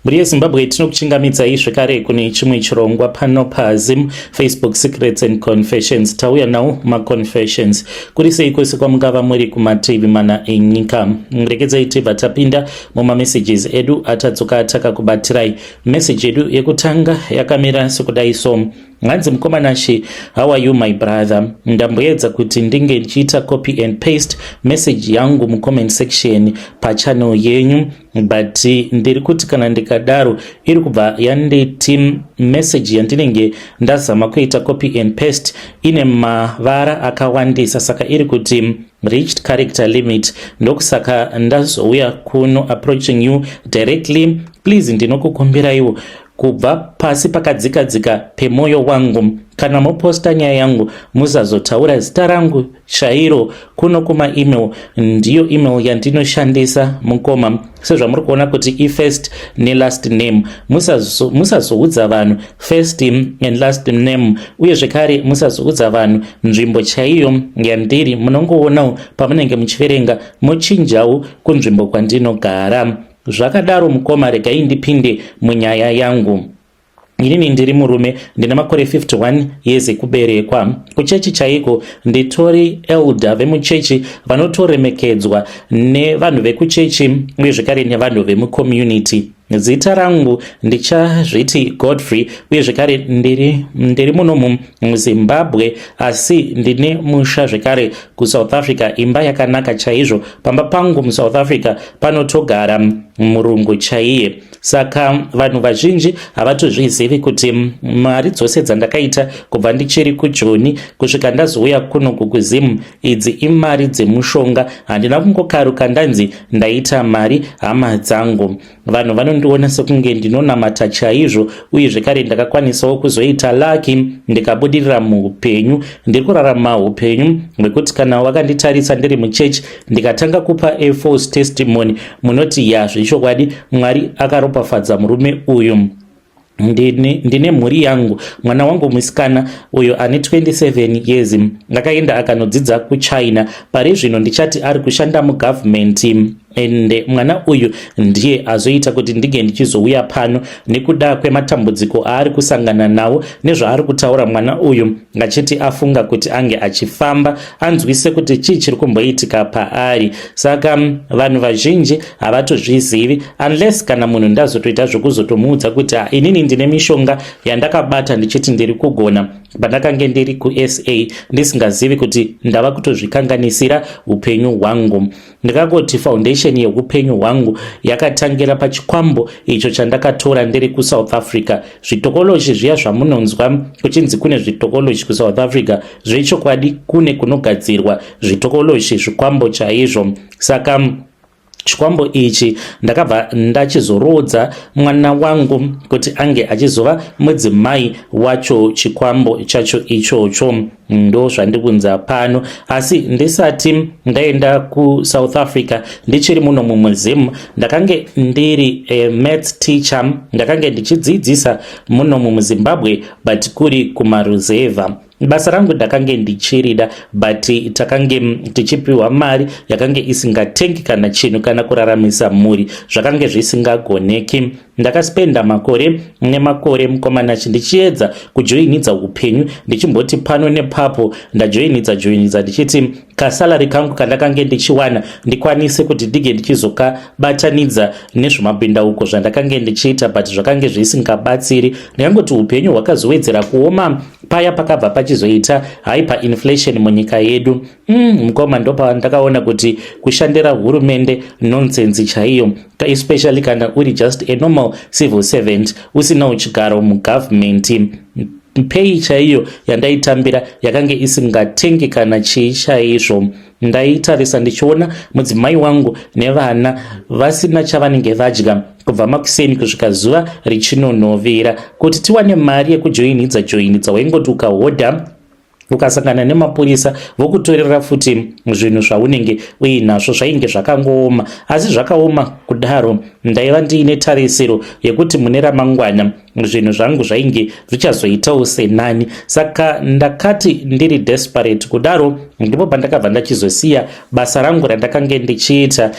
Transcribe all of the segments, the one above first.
Muri yeZimbabwe tinokuchingamidzai zvekare kune chimwe chirongwa pano paZim Facebook Secrets and Confessions. Tauya nawo maconfessions. Kuri sei kwese kwamungava muri kumativi mana enyika. Rekedzai tibva tapinda mumamessages edu atadzoka atakakubatirai. Message edu yekutanga yakamira sekudai so. Nganzi mukomanashi, how are you my brother? Ndamboedza kuti ndinge ndichiita copy and paste message yangu mucomment section pachannel yenyu, but ndiri kuti kana ndikadaro iri kubva yanditi message yandinenge ndazama kuita copy and paste ine mavara akawandisa, saka iri kuti reached character limit. Ndokusaka ndazouya kuno approaching you directly. Please ndinokukumbiraiwo kubva pasi pakadzikadzika pemoyo wangu, kana moposta nyaya yangu musazotaura zita rangu shairo kuno kuma email. Ndiyo email yandinoshandisa mukoma, sezvamuri kuona kuti ifirst nelast name. Musazoudza vanhu first and last name, uye zvekare musazoudza vanhu nzvimbo chaiyo yandiri. Munongoonawo pamunenge muchiverenga mochinjawo kunzvimbo kwandinogara. Zvakadaro mukoma, regai ndipinde munyaya yangu. Inini ndiri murume, ndina makore 51 years ekuberekwa. Kuchechi chaiko nditori elder vemuchechi vanotoremekedzwa nevanhu vekuchechi uye zvekare nevanhu vemucommunity. Zita rangu ndichazviti Godfrey, uye zvekare ndiri muno muZimbabwe, asi ndine musha zvekare kuSouth Africa, imba yakanaka chaizvo. Pamba pangu muSouth Africa panotogara murungu chaiye, saka vanhu vazhinji havatozvizivi kuti mari dzose dzandakaita kubva ndichiri kuJoni kusvika ndazouya kuno kuZim idzi imari dzemushonga. Handina kungokaruka ndanzi ndaita mari hama dzangu. Vanhu vanondiona sekunge ndinonamata chaizvo, uye zvekare ndakakwanisawo kuzoita laki ndikabudirira muupenyu. Ndiri kurarama upenyu hwekuti kana wakanditarisa ndiri muchechi ndikatanga kupa a false testimony, munoti ya zvechokwadi Mwari akaropafadza murume uyu. Ndine mhuri yangu, mwana wangu musikana uyo ane 27 years akaenda akanodzidza kuChina. Pari zvino ndichati ari kushanda mugovernment, ende mwana uyu ndiye azoita kuti ndige ndichizouya pano nekuda kwematambudziko aari kusangana nawo nezvaari kutaura mwana uyu, ngachiti afunga kuti ange achifamba anzwise kuti chii chiri kumboitika paari. Saka vanhu vazhinji havatozvizivi unless kana munhu ndazotoita zvokuzotomuudza kuti inini ndine mishonga yandakabata ndichiti ndiri kugona pandakange ndiri kuSA ndisingazivi kuti ndava kutozvikanganisira upenyu hwangu. Ndakangoti foundation yeupenyu hwangu yakatangira pachikwambo icho chandakatora ndiri kuSouth Africa. Zvitokoloshi zviya zvamunonzwa kuchinzi kune zvitokoloshi kuSouth Africa, zvechokwadi kune kunogadzirwa zvitokoloshi, zvikwambo chaizvo. Saka chikwambo ichi ndakabva ndachizorodza mwana wangu kuti ange achizova mudzimai wacho chikwambo chacho ichocho. Ndo zvandikunza pano, asi ndisati ndaenda kuSouth Africa ndichiri muno muZim ndakange ndiri maths teacher, ndakange ndichidzidzisa muno muZimbabwe but kuri kumaruzeva. Basa rangu ndakange ndichirida, but takange tichipiwa mari yakange isingatengi kana chinhu kana kuraramisa mhuri, zvakange zvisingagoneki. Ndakaspenda makore nemakore mukomanachi ndichiedza kujoinidza upenyu, ndichimboti pano nepapo ndajoinidza ndichiti kasalari kangu kandakange ndichiwana ndikwanise kuti ndige ndichizokabatanidza nezvemabhindauko zvandakange ndichiita, but zvakange zvisingabatsiri. Ndakangoti upenyu hwakazowedzera kuoma paya pakabva pachizoita hyperinflation munyika yedu. Mukoma ndopa ndakaona kuti kushandira hurumende nonsense chaiyo, especially kana uri just a normal civil servant usina uchigaro mugovernment. Pay chaiyo yandaitambira yakange isingatengi kana chii chaizvo. Ndaitarisa ndichiona mudzimai wangu nevana vasina chavanenge vadya kubva makuseni kusvika zuva richinonovera. Kuti tiwane mari yekujoinidza waingoti ukahodha ukasangana nemapurisa vokutorera futi zvinhu zvaunenge uinazvo, zvainge zvakangooma. Asi zvakaoma kudaro ndaiva ndiine tarisiro yekuti mune ramangwana zvinhu zvangu zvainge zvichazoitawo senani. Saka ndakati ndiri desperate kudaro, ndipo pandakabva ndachizosiya basa rangu randakange ndichiita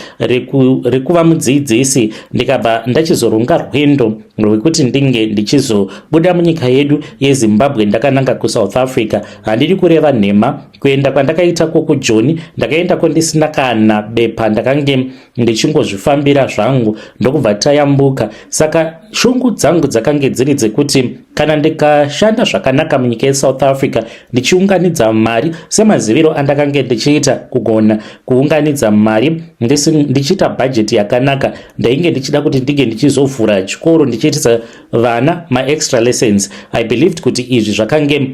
rekuva mudzidzisi, ndikabva ndachizoronga rwendo rwekuti ndinge ndichizobuda munyika yedu yeZimbabwe ndakananga kuSouth Africa. Handidi kureva nhema, kuenda kwandakaitako kuJoni ndakaendako ndisina kana bepa, ndakange ndichingozvifambira zvangu ndokubva tayambuka. Saka shungu dzangu dzakange dziri dzekuti kana ndikashanda zvakanaka munyika yeSouth Africa ndichiunganidza mari semaziviro andakange ndichiita kugona kuunganidza mari ndichiita bhajeti yakanaka, ndainge ndichida kuti ndinge ndichizovhura chikoro ndichiitisa vana ma-extra lessons. I believed kuti izvi zvakange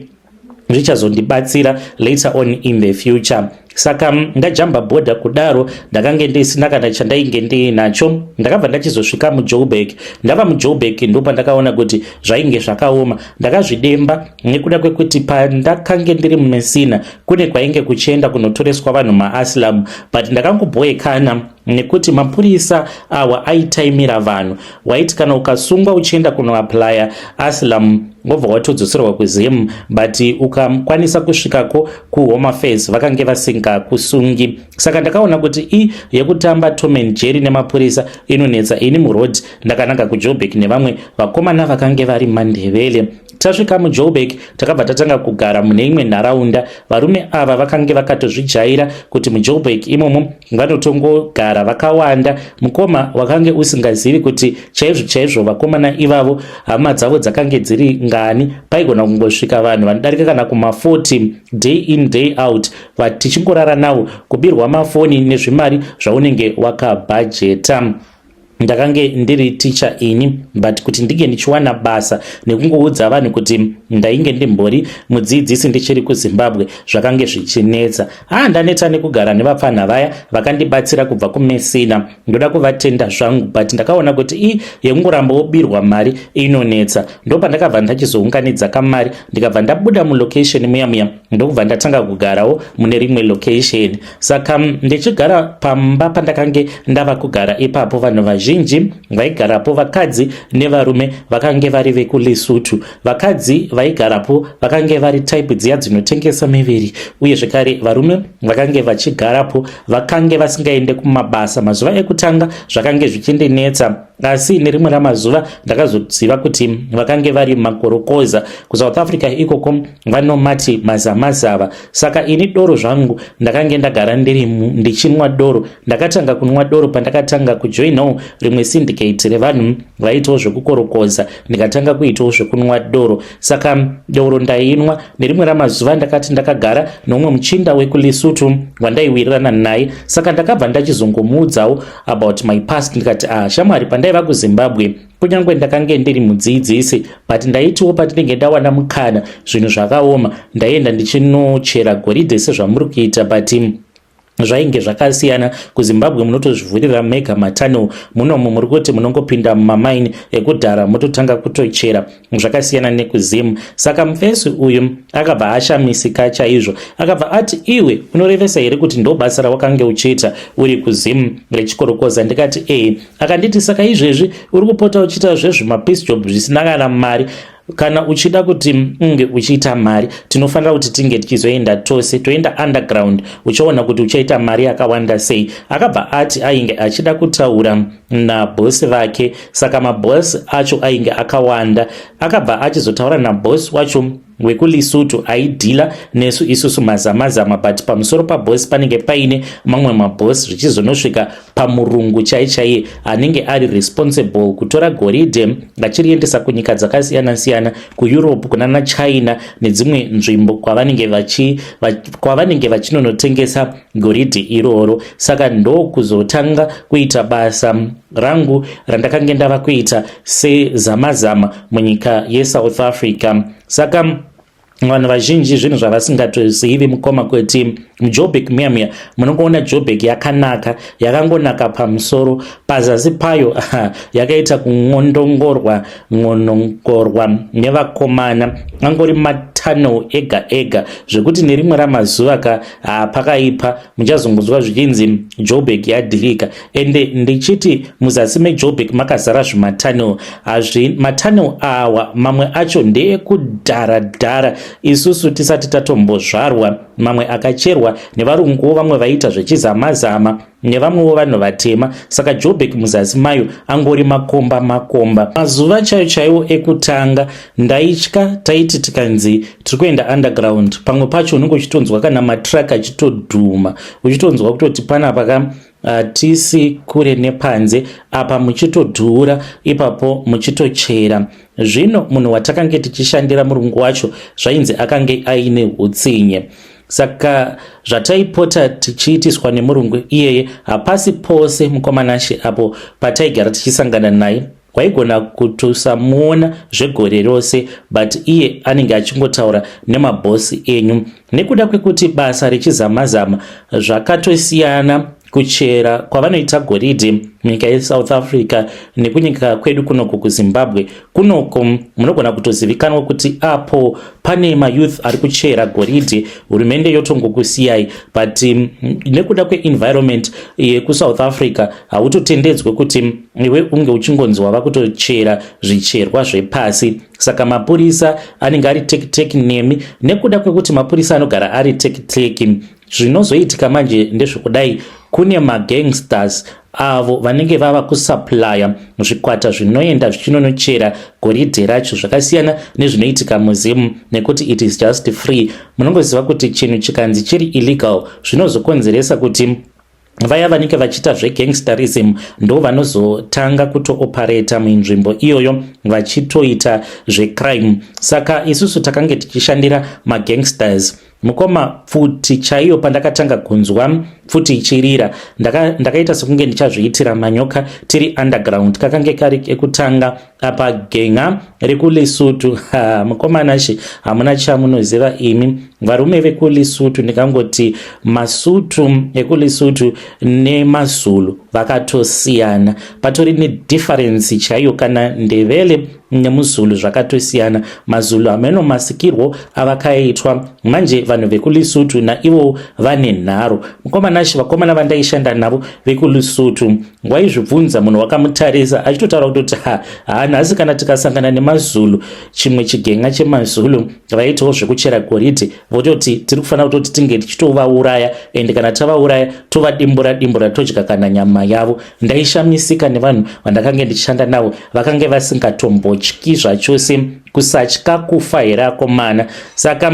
zvichazondibatsira later on in the future. Saka ndajamba bhodha kudaro, ndakange ndisina kana chandainge ndinacho, ndakabva ndachizosvika muJoburg. Ndava muJoburg ndipo ndakaona kuti zvainge zvakaoma, ndakazvidemba nekuda kwekuti pandakange ndiri muMessina kune kwainge kuchienda kunotoreswa vanhu maasilamu, but ndakangobhowekana nekuti mapurisa awa aitaimira vanhu. Waiti kana ukasungwa uchienda kunoaplya asilamu wobva watodzoserwa kuZim, but ukakwanisa kusvikako kuHome Affairs vakange vasingakusungi. Saka ndakaona kuti yekutamba Tom and Jerry nemapurisa inonetsa. Ini muroad ndakananga kuJoburg nevamwe vakomana vakange vari mandevele. Tasvika muJoburg takabva tatanga kugara mune imwe nharaunda. Varume ava vakange vakatozvijaira kuti muJoburg imomo vanotongogara vakawanda. Mukoma wakange usingazivi kuti chaizvo vakomana ivavo hama dzavo dzakange dziri ngani. Paigona kungosvika vanhu vanodarika kana kuma40 day in day out vatichingorara navo, kubirwa mafoni nezvimari zvaunenge wakabhajeta. Ndakange ndiri teacher ini, but kuti ndinge ndichiwana basa nekungoudza vanhu kuti ndainge ndimbori mudzidzisi ndichiri kuZimbabwe zvakange zvichinetsa. Ndaneta nekugara nevapfana vaya vakandibatsira kubva kuMessina, ndoda kuvatenda zvangu, but ndakaona kuti yekungoramba wobirwa mari inonetsa. Ndopandakabva ndachizounganidza kamari, ndikabva ndabuda mulocation muya ndokubva ndatanga kugarawo mune rimwe location. Saka ndichigara pamba pandakange ndava kugara ipapo, vanhu vazhinji vaigarapo vakadzi nevarume vakange vari vekuLesotho. Vakadzi vaigarapo vakange vari type dziya dzinotengesa miviri, uye zvekare varume vakange vachigarapo vakange vasingaende kumabasa. Mazuva ekutanga zvakange zvichindinetsa, asi nerimwe ramazuva ndakazoziva kuti vakange vari makorokoza. kuSouth Africa ikoko vanomati mazamazava. Saka ini doro zvangu ndakange ndagara ndichinwa doro. Ndakatanga kunwa doro pandakatanga kujoinawo rimwe syndicate revanhu vaitawo zvekukorokoza, ndikatanga kuitawo zvekunwa doro. Saka doro ndainwa. Nerimwe ramazuva ndakati ndakagara nomwe muchinda wekuLesotho wandaiwirirana naye. Saka ndakabva ndachizongomuudzawo about my past. Ndikati shamwari, pandaiva kuZimbabwe kunyange ndakange ndiri mudzidzisi, but ndaitiwo patinenge ndawana mukana zvinhu zvakaoma, ndaenda ndichinochera goridhe sezvamuri kuita, but zvainge zvakasiyana. kuZimbabwe munotozvivhurira mega matunnel, munomo muri kuti munongopinda mumamaini ekudhara mototanga kutochera, zvakasiyana nekuZim. Saka mufesi uyu akabva ashamisika chaizvo, akabva ati iwe unorevesa here kuti ndo basa rawakange uchiita uri kuZim rechikorokoza? Ndikati akanditi saka izvezvi uri kupota uchiita zvezvimapiece job zvisina kana mari. Kana uchida kuti unge uchiita mari, tinofanira kuti tinge tichizoenda tose, toenda underground uchiona kuti uchaita mari yakawanda sei. Akabva ati ainge achida kutaura nabosi vake, saka mabosi acho ainge akawanda. Akabva achizotaura nabosi wacho wekuLesotho aidhila nesu isusu mazamazama, but pamusoro pabosi panenge paine mamwe mabosi zvichizonosvika pamurungu chaiye anenge ari responsible kutora goridhe vachiriendesa kunyika dzakasiyana siyana, kuEurope, kunana China nedzimwe nzvimbo kwavanenge vachinonotengesa goridhe iroro. Saka ndo kuzotanga kuita basa rangu randakange ndava kuita sezamazama munyika yeSouth Africa. Saka vanhu vazhinji zvinhu zvavasingatozivi mukoma kweti muJoburg muyamya munongoona Joburg yakanaka, yakangonaka pamusoro, pazasi payo yakaita kungonongorwa nevakomana, angori matunnel ega ega zvekuti nerimwe ramazuva pakaipa muchazongonzwa zvichinzi Joburg yadhirika. Ende ndichiti muzasi meJoburg makazara zvimatunnel. Matunnel awa mamwe acho ndeekudhara isusu tisati tatombozvarwa, mamwe akacherwa nevarunguwo vamwe vaita zvechizamazama nevamwewo vanhu vatema. Saka Joburg muzasi mayo angori makomba. Mazuva chaiwo ekutanga ndaitya, taiti tikanzi tiri kuenda underground, pamwe pacho unenge uchitonzwa kana matrack achitodhuma, uchitonzwa kutoti panapa tisi kure nepanze apa muchitodhura, ipapo muchitochera. Zvino munhu watakange tichishandira murungu wacho zvainzi akange aine utsinye. Saka zvataipota tichiitiswa nemurungu iyeye hapasi pose mukomanashe apo pataigara tichisangana naye waigona kutosamuona zvegore rose, but iye anenge achingotaura nemabhosi enyu. Nekuda kwekuti basa rechizamazama zvakatosiyana kuchera kwavanoita goridhe munyika yeSouth Africa nekunyika kwedu kunoko kuZimbabwe, kunoko munogona kutozivikanwa kuti apo pane mayouth ari kuchera goridhe, hurumende yotongokusiyai. But nekuda kweenvironment yekuSouth Africa hautotendedzwe kuti iwe unge uchingonzwa vakutochera zvicherwa zvepasi. Saka mapurisa anenge ari teki nemi. Nekuda kwekuti mapurisa anogara ari teki, zvinozoitika manje ndezvekudai kune magangsters avo vanenge vava kusuplya zvikwata zvinoenda zvichinonochera goridhe racho, zvakasiyana nezvinoitika muzimu, nekuti it is just free. Munongoziva kuti chinhu chikanzi chiri illegal zvinozokonzeresa kuti vaya vanenge vachiita zvegangsterism ndo vanozotanga kutooperata munzvimbo iyoyo vachitoita zvecrime. Saka isusu takange tichishandira magangsters. Mukoma pfuti chaiyo pandakatanga kunzwa pfuti ichirira ndakaita sekunge ndichazviitira manyoka tiri underground. Kakange kari ekutanga apa genga rekuLesotho. Mukomanashe hamuna chamunoziva imi varume vekuLesotho. Ndikangoti masutu ekuLesotho neMazulu vakatosiyana, patori nedifference chaiyo. Kana ndevele nemuZulu zvakatosiyana. Mazulu ameno masikirwo avakaitwa, manje vanhu vekuLesotho naivo vane nharo. Mukomanashe vakomana vandaishanda navo vekuLesotho waizvibvunza munhu wakamutarisa achitotaura kutoti nhasi kana tikasangana neMazulu, chimwe chigenga cheMazulu vaitawo zvekuchera goridhe, vototi tiri kufanira kutoti tinge tichitovauraya, ende kana tavauraya tovadimbura todya kana nyama yavo. Ndaishamisika nevanhu vandakange ndichishanda navo, vakange vasingatombotyi zvachose, kusatya kufa here akomana. Saka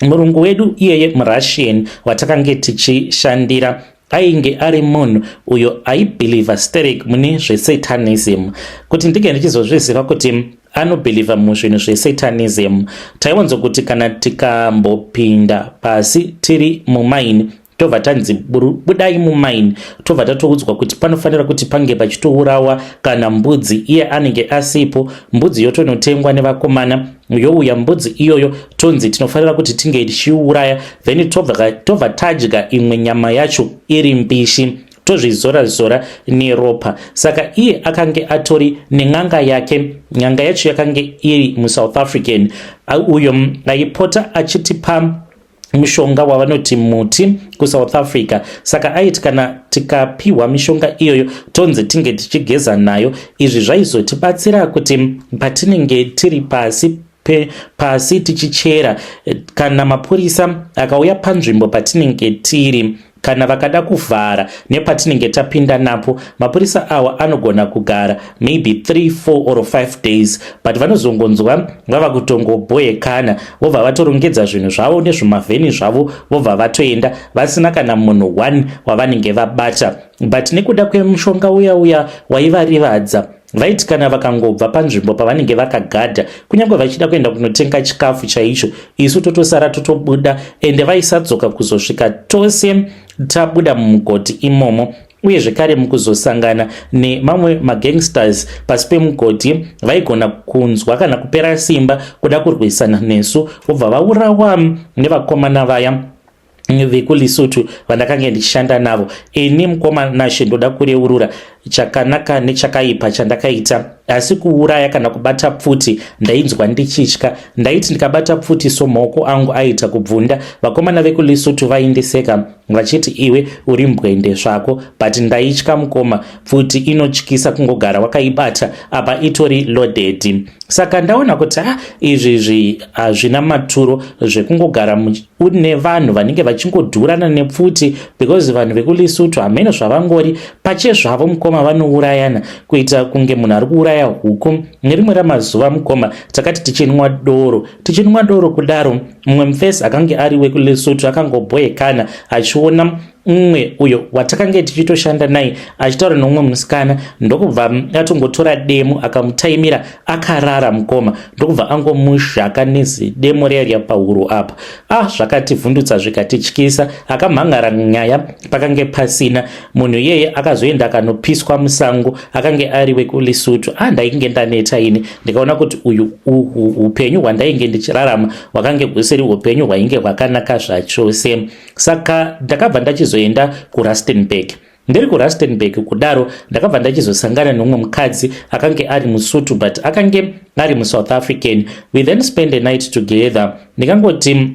murungu wedu iyeye muRussian watakange tichishandira ainge ari munhu uyo aibhiliva sterek mune zvesatanism. Kuti ndige ndichizozviziva kuti anobhiliva muzvinhu zvesatanism, taiwanzo kuti kana tikambopinda pasi tiri mumaini tobva tanzi budai mumaini, tobva tatoudzwa kuti panofanira kuti pange pachitourawa kana mbudzi iye anenge asipo. Mbudzi yotonotengwa nevakomana, youya mbudzi iyoyo tonzi tinofanira kuti tinge tichiuraya, then tobva tadya imwe nyama yacho iri mbishi, tozvizora neropa. Saka iye akange atori nen'anga yake. N'anga yacho yakange iri muSouth African, uyo aipota achitipa mishonga wavanoti muti kuSouth Africa. Saka aiti kana tikapiwa mishonga iyoyo tonzi tinge tichigeza nayo. Izvi zvaizotibatsira kuti patinenge tiri pasi tichichera, kana mapurisa akauya panzvimbo patinenge tiri, kana vakada kuvhara nepatinenge tapinda napo, mapurisa awa anogona kugara maybe 3, 4 or 5 days, but vanozongonzwa vava kutongobhoyekana, vobva vatorongedza zvinhu zvavo nezvimavheni zvavo, vobva vatoenda vasina kana munhu 1 wavanenge vabata. But nekuda kwemushonga uya waivarivadza, vaiti kana vakangobva panzvimbo pavanenge vakagadha, kunyange vachida kuenda kunotenga chikafu chaicho, isu totosara totobuda, ende vaisadzoka kuzosvika tose tabuda mumugoti imomo. Uye zvekare mukuzosangana nemamwe magangsters pasi pemugoti vaigona kunzwa kana kupera simba kuda kurwisana nesu, vobva vaurawa nevakomana vaya vekuLesotho vandakange ndichishanda navo. Ini mukomanashe ndoda kureurura chakanaka nechakaipa chandakaita, asi kuuraya kana kubata pfuti ndainzwa ndichitya. Ndaiti ndikabata pfuti maoko angu aita kubvunda. Vakomana vekuLesotho vaindiseka vachiti iwe uri mbwende zvako, but ndaitya mukoma. Pfuti inotyisa kungogara wakaibata apa itori loaded. Saka ndaona kuti izvi hazvina maturo zvekungogara une vanhu vanenge vachingodhurana nepfuti, because vanhu vekuLesotho hamene zvavangori pachezvavo mukoma vanourayana kuita kunge munhu ari kuuraya huku. Nerimwe ramazuva mukoma takati tichinwa doro kudaro, mumwe mufesi akange ari wekuLesotho akangobhoyekana achiona umwe uyo watakange tichitoshanda naye achitaura nomumwe musikana, ndokubva atongotora demo akamutaimira akarara mukoma, ndokubva angomushaka nezidemo riya pahuro apa. Zvakativhundutsa zvikatityisa. Akamhangara nyaya pakange pasina. Munhu iyeye akazoenda akanopiswa musango, akange ari wekuLesotho. Ndainge ndaneta ini ndikaona kuti uyu upenyu hwandainge ndichirarama hwakange husiri upenyu hwainge hwakanaka zvachose. Saka ndakabva ndachizoenda kuRustenburg. Ndiri kuRustenburg kudaro ndakabva ndachizosangana nomumwe mukadzi akange ari muSotho but akange ari muSouth African. We then spend a night together. Ndikangoti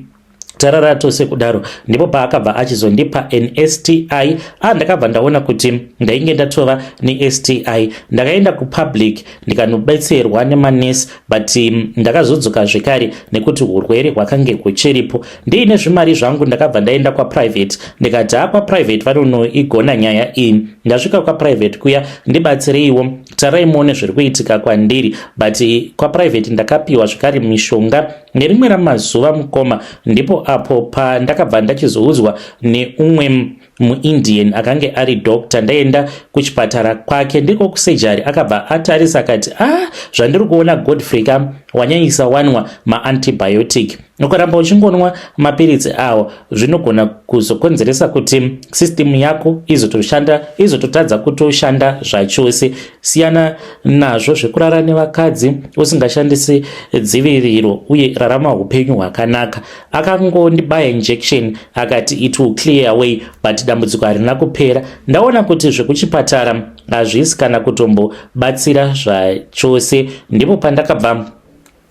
tarara tose kudaro ndipo paakabva achizondipa an STI. Ndakabva ndaona kuti ndainge ndatova neSTI. Ndakaenda kupublic ndikanobetserwa nemanesi, but ndakazodzoka zvekare nekuti urwere hwakange huchiripo. Ndiine zvimari zvangu ndakabva ndaenda kwaprivate. Ndikati kwaprivate vanoigona nyaya iyi. Ndasvika kwaprivate kuya ndibatsireiwo, tarai muone zviri kuitika kwandiri, but kwaprivate ndakapiwa zvekare mishonga. Nerimwe ramazuva mukoma ndipo apo pandakabva ndachizoudzwa neumwe muIndian akange ari doctor. Ndaenda kuchipatara kwake, ndiko kusejari, akabva atarisa akati zvandiri kuona Godfrey wanyanyisa wanwa maantibiotic. Ukaramba uchingonwa mapiritsi awo zvinogona kuzokonzeresa kuti system yako izototadza kutoshanda zvachose. Siyana nazvo zvekurara nevakadzi usingashandisi dziviriro uye rarama upenyu hwakanaka. Akangondibaya injection akati it will clear away, but dambudziko harina kupera. Ndaona kuti zvekuchipatara hazvisi kana kutombobatsira zvachose. Ndipo pandakabva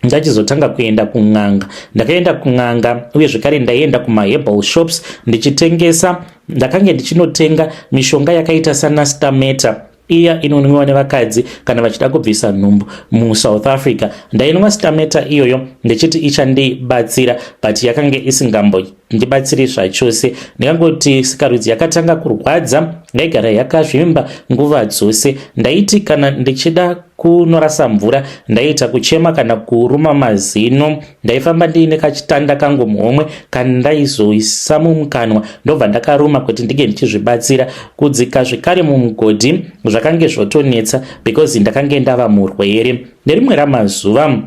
ndachizotanga kuenda kun'anga. Ndakaenda kun'anga uye zvekare ndaenda kumaherbal shops ndichitengesa. Ndakange ndichinotenga mishonga yakaita sana stameta, iya inonwiwa nevakadzi kana vachida kubvisa nhumbu muSouth Africa. Ndainwa stameta iyoyo ndichiti ichandibatsira, but yakange isingambondibatsiri zvachose. Ndikangoti sikarudzi yakatanga kurwadza, yaigara yakazvimba nguva dzose. Ndaiti kana ndichida kunorasa mvura ndaita kuchema kana kuruma mazino. Ndaifamba ndiine kachitanda kangu muhomwe kana ndaizoisa mumukanwa ndobva ndakaruma kuti ndige ndichizvibatsira. Kudzika zvekare mumugodhi zvakange zvotonetsa because ndakange ndava murwere. Nerimwe ramazuva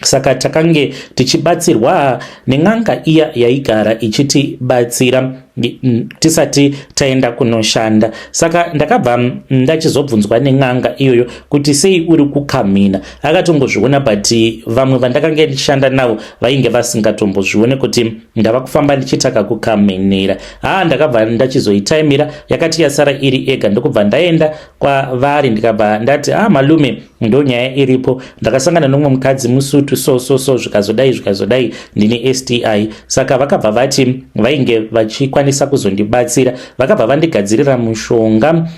saka takange tichibatsirwa nen'anga iya yaigara ichitibatsira tisati taenda kunoshanda. Saka ndakabva ndachizobvunzwa nen'anga iyoyo kuti sei uri kukamhina. Akatongozviona, but vamwe vandakange ndichishanda navo vainge vasingatombozvione kuti ndava kufamba ndichitaka kukamhinira. Ndakabva ndachizoitaimira, yakati yasara iri ega. Ndokubva ndaenda kwavari ndikabva ndati malume ndonyaya iripo, ndakasangana nomumwe mukadzi muSotho so zvikazodai ndine STI. Saka vakabva vati vainge vachikwanisa kuzondibatsira. Vakabva vandigadzirira mushonga,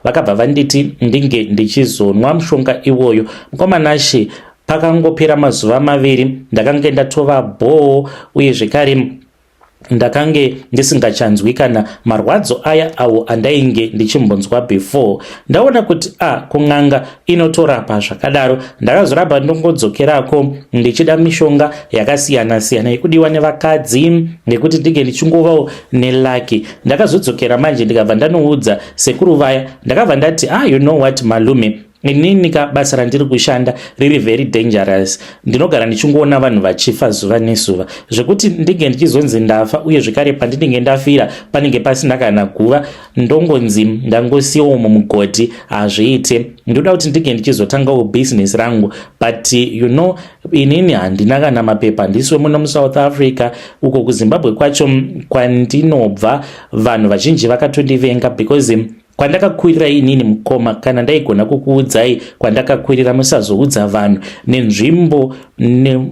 vakabva vanditi ndinge ndichizonwa mushonga iwoyo. Mukomanashe pakangopera mazuva 2 ndakange ndatova bhoo uye zvekare ndakange ndisingachanzwi kana marwadzo aya awo andainge ndichimbonzwa before. Ndaona kuti kun'anga inotorapa zvakadaro. Ndakazoramba ndongodzokerako ndichida mishonga yakasiyana siyana yekudiwa nevakadzi nekuti ndinge ndichingovawo nelaki. Ndakazodzokera manje ndikabva ndanoudza sekuru vaya, ndakabva ndati you know what malume, inini basa randiri kushanda riri very dangerous. Ndinogara ndichingoona vanhu vachifa zuva nezuva, zvekuti ndinge ndichizonzi ndafa uye zvekare pandinenge ndafira panenge pasina kana guva, ndongonzi ndangosiyawo mumugodhi hazviite. Ndoda kuti ndinge ndichizotangawo business rangu, but you know inini handina kana mapepa. Ndiswe muno muSouth Africa. Uko kuZimbabwe kwacho kwandinobva vanhu vazhinji vakatondivenga because kwandakakurira inini mukoma, kana ndaigona kukuudzai kwandakakurira musazoudza vanhu nenzvimbo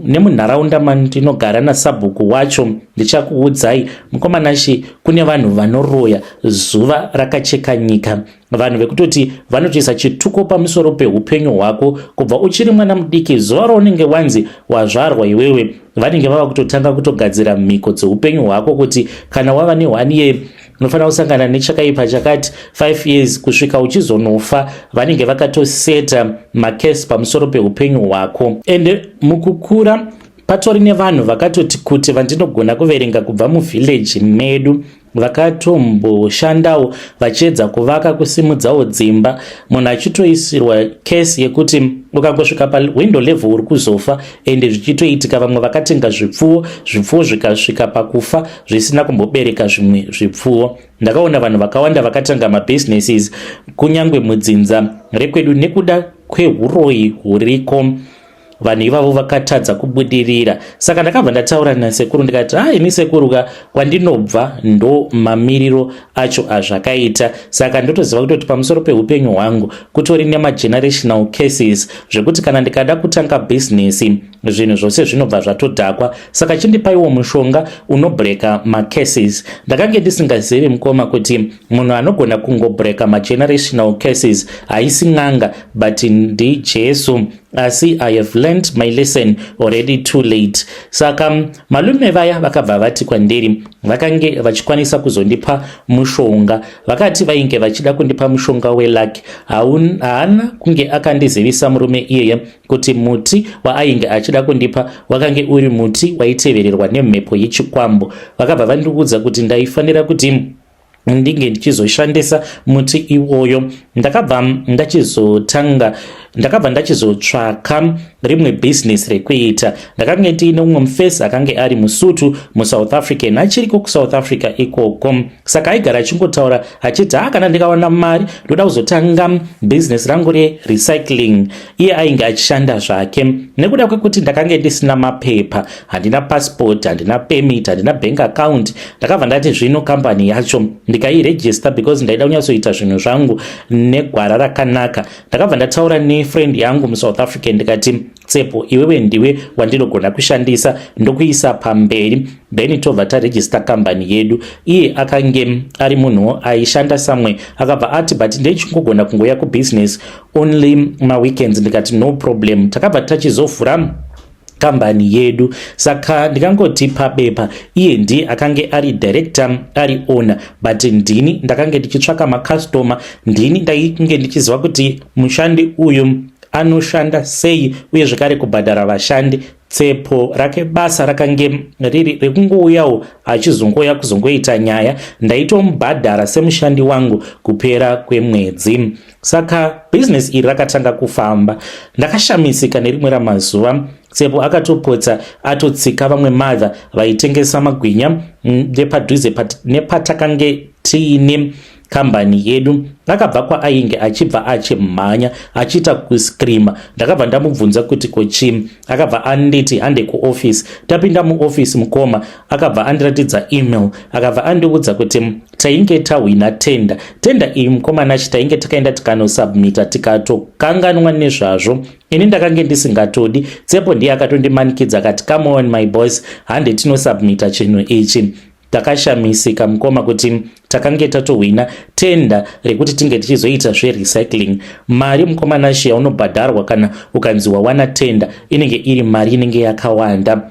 nemunharaunda mandinogara nasabhuku wacho ndichakuudzai. Mukomanashi, kune vanhu vanoroya zuva rakacheka nyika, vanhu vekutoti vanotoisa chituko pamusoro peupenyu hwako kubva uchiri mwana mudiki. Zuva raunenge wanzi wazvarwa iwewe, vanenge vava kutotanga kutogadzira mhiko dzeupenyu hwako kuti kana wava ne1 year unofanira kusangana nechakaipa chakati 5 years kusvika uchizonofa. Vanenge vakatoseta makesi pamusoro peupenyu hwako. Ende mukukura patori nevanhu vakatoti kuti vandinogona kuverenga kubva muvhileji medu vakatomboshandawo vachiedza kuvaka kusimudzawo dzimba, munhu achitoisirwa kesi yekuti ukangosvika pawindow level uri kuzofa, ende zvichitoitika vamwe vakatenga zvipfuwo zvikasvika pakufa zvisina kumbobereka zvimwe zvipfuwo. Ndakaona vanhu vakawanda vakatanga mabusinesses kunyangwe mudzinza rekwedu nekuda kweuroyi huriko. Vanhu ivavo vakatadza kubudirira. Saka ndakabva ndataura nasekuru ndikati ini sekuru kwandinobva ndo mamiriro acho azvakaita. Saka ndotoziva kutoti pamusoro peupenyu hwangu kutori nemagenerational cases zvekuti kana ndikada kutanga business zvinhu zvose zvinobva zvatodhakwa. Saka chindipaiwo mushonga unobreka macases. Ndakange ndisingazivi mukoma kuti munhu anogona kungobreka magenerational cases haisi n'anga but ndiJesu. Asi I have learned my lesson already too late. Saka malume vaya vakabva vati kwandiri, vakange vachikwanisa kuzondipa mushonga, vakati vainge vachida kundipa mushonga weluck. Haana kunge akandizivisa murume iyeye kuti muti waainge achida kundipa wakange uri muti waitevererwa nemhepo yechikwambo. Vakabva vandiudza kuti ndaifanira kuti ndinge ndichizoshandisa muti iwoyo. Ndakabva ndachizotsvaka rimwe business rekuita. Ndakange ndiine umwe mufesi akange ari musutu muSouth African, achiriko kuSouth Africa ikoko. Saka aigara achingotaura achiti kana ndikawana mari ndoda kuzotanga business rangu rerecycling. Iye ainge achishanda zvake. Nekuda kwekuti ndakange ndisina mapepa, handina passport, handina permit, handina bank account, ndakabva ndati zvino kambani yacho ndikairegister because ndaida kunyatsoita zvinhu zvangu negwara rakanaka. Ndakabva ndataura nefriend yangu muSouth Africa ndikati tsepo iwewe ndiwe wandinogona kushandisa ndokuisa pamberi, then tobva taregister kambani yedu. Iye akange ari munhu aishanda samwe, akabva ati but ndechingogona kungoya kubusiness only maweekends. Ndikati no problem. Takabva tachizovhura kambani yedu. Saka ndikangoti pabepa iye ndiye akange ari director, ari owner, but ndini ndakange ndichitsvaka makastoma. Ndini ndainge ndichiziva kuti mushandi uyu anoshanda sei uye zvekare kubhadhara vashandi. Tsepo rake basa rakange riri rekungouyawo achizongoya kuzongoita nyaya. Ndaitomubhadhara semushandi wangu kupera kwemwedzi. Saka business iri rakatanga kufamba. Ndakashamisika nerimwe ramazuva Tsepo akatopotsa atotsika vamwe madha vaitengesa magwinya nepadhuze nepatakange tiine kambani yedu. Akabva kwaainge achibva achimhanya achiita kuskrima. Ndakabva ndamubvunza kuti kochii. Akabva anditi hande kuoffice. Tapinda muoffice mukoma akabva andiratidza email. Akabva andiudza kuti tainge tahwina tenda iyi mukoma nachi tainge takaenda tikanosubmita tikatokanganwa nezvazvo. Ini ndakange ndisingatodi. Tsepo ndiye akatondimanikidza akati come on my boss, hande tinosubmita chinhu ichi. Takashamisika mukoma kuti takange tatohwina tenda rekuti tinge tichizoita zverecycling. Mari mukoma nashi yaunobhadharwa kana ukanzi wawana tenda inenge iri mari inenge yakawanda.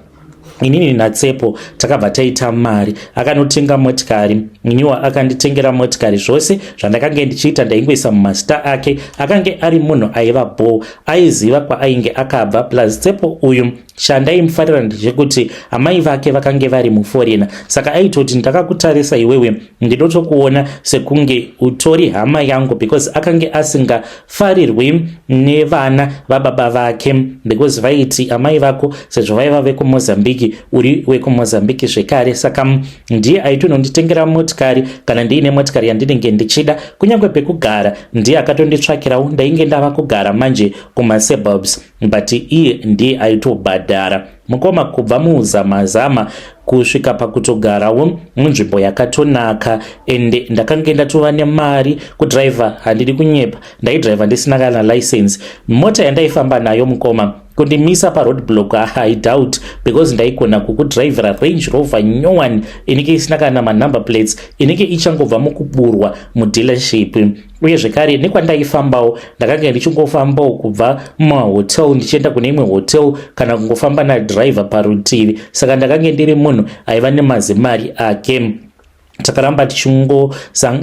Inini naTsepo takabva taita mari. Akanotenga motikari, inyuwa akanditengera motikari. Zvose zvandakange ndichiita ndaingoisa mumazita ake. Akange ari munhu aiva bo, aiziva kwaainge akabva. Plus Tsepo uyu chandaimufarira ndechekuti amai vake vakange vari muforena. Saka aitoti ndakakutarisa iwewe ndinotokuona sekunge utori hama yangu, because akange asingafarirwi nevana vababa vake, because vaiti amai vako sezvo vaiva vekuMozambique uri wekuMozambique zvekare. Saka ndiye aitononditengera motikari kana ndiine motikari yandinenge ndichida. Kunyange pekugara ndiye akatonditsvakirawo. Ndainge ndava kugara manje kumasuburbs, but iye ndiye aitobhadhara. Mukoma kubva muuzamazama kusvika pakutogarawo munzvimbo yakatonaka, ende ndakange ndatova nemari. Kudhiraivha handidi kunyepa, ndaidhiraivha ndisina kana license. Mota yandaifamba nayo mukoma kundimisa paroadblock I doubt, because ndaigona kukudhiraivhira Range Rover nyowani inenge isina kana manumber plates, inenge ichangobva mukuburwa mudealership. Uye zvekare nekwandaifambawo ndakanga ndichingofambawo kubva mumahotel ndichienda kune imwe hotel kana kungofamba nadhiraivha parutivi. Saka ndakanga ndiri munhu aiva nemazimari ake.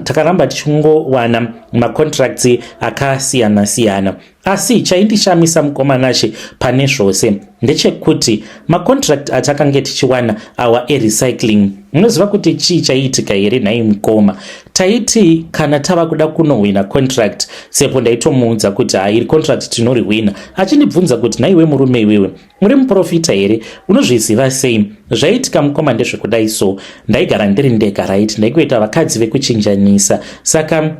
Takaramba tichingowana macontracts akasiyana siyana. Asi chaindishamisa mukomanashe pane zvose ndechekuti macontract atakange tichiwana awa erecycling, munoziva kuti chii chaiitika here nhai mukoma? Taiti kana tava kuda kunohwina contract, sepo ndaitomuudza kuti hairi contract tinorihwina, achindibvunza kuti nhaiwe murume iwewe muri muprofita here, unozviziva sei? Zvaiitika mukoma ndezvekudai. So ndaigara ndiri ndega, right, ndaikuita vakadzi vekuchinjanisa. Saka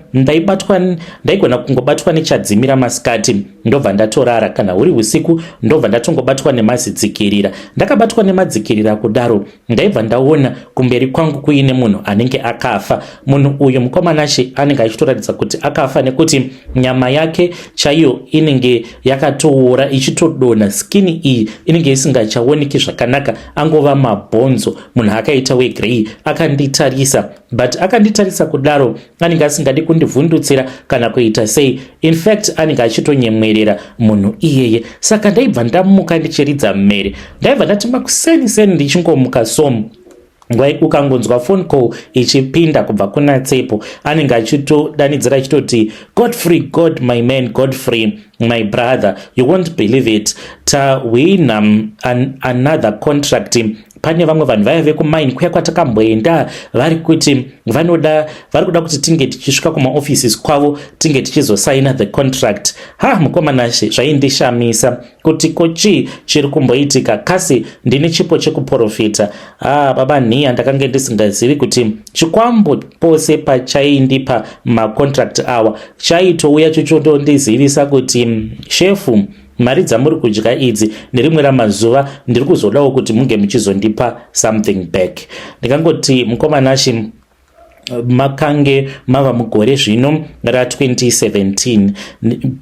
ndaigona kungobatwa nechadzimira masikati ndobva ndatorara, kana huri usiku ndobva ndatongobatwa nemazidzikirira. Ndakabatwa nemadzikirira kudaro ndaibva ndaona kumberi kwangu kuine munhu anenge akafa. Munhu uyu mukomanashe anenge achitoratidza kuti akafa nekuti nyama yake chaiyo inenge yakatoora ichitodonha, skini iyi inenge isingachaoneki zvakanaka, angova mabhonzo. Munhu akaita wegrey akanditarisa, but akanditarisa kudaro anenge asingadi kundivhundutsira kana kuita sei. In fact anenge achitonyemwerera munhu iyeye. Saka ndaibva ndamuka ndichiridza mmere, ndaibva ndati makuseni ndichingomuka somu nguva ukangonzwa phone call ichipinda kubva kuna Tsepo, anenge achitodanidzira achitoti Godfrey, God my man, Godfrey my brother, you won't believe it, tawina another contract. Pane vamwe vanhu vaya vekumine kuya kwatakamboenda vari kuti vari kuda kuti tinge tichisvika kumaoffices kwavo tinge tichizosaina the contract. Mukomanashe zvaindishamisa kuti kochi chiri kumboitika, kasi ndine chipo chekuprofita. Baba nhiya ndakange ndisingazivi kuti chikwambo pose pachaindipa macontract awa chaitouya chichondondizivisa kuti shefu, mari dzamuri kudya idzi nerimwe ramazuva ndiri kuzodawo kuti munge muchizondipa something back. Ndikangoti mukomanashe makange mava mugore zvino ra2017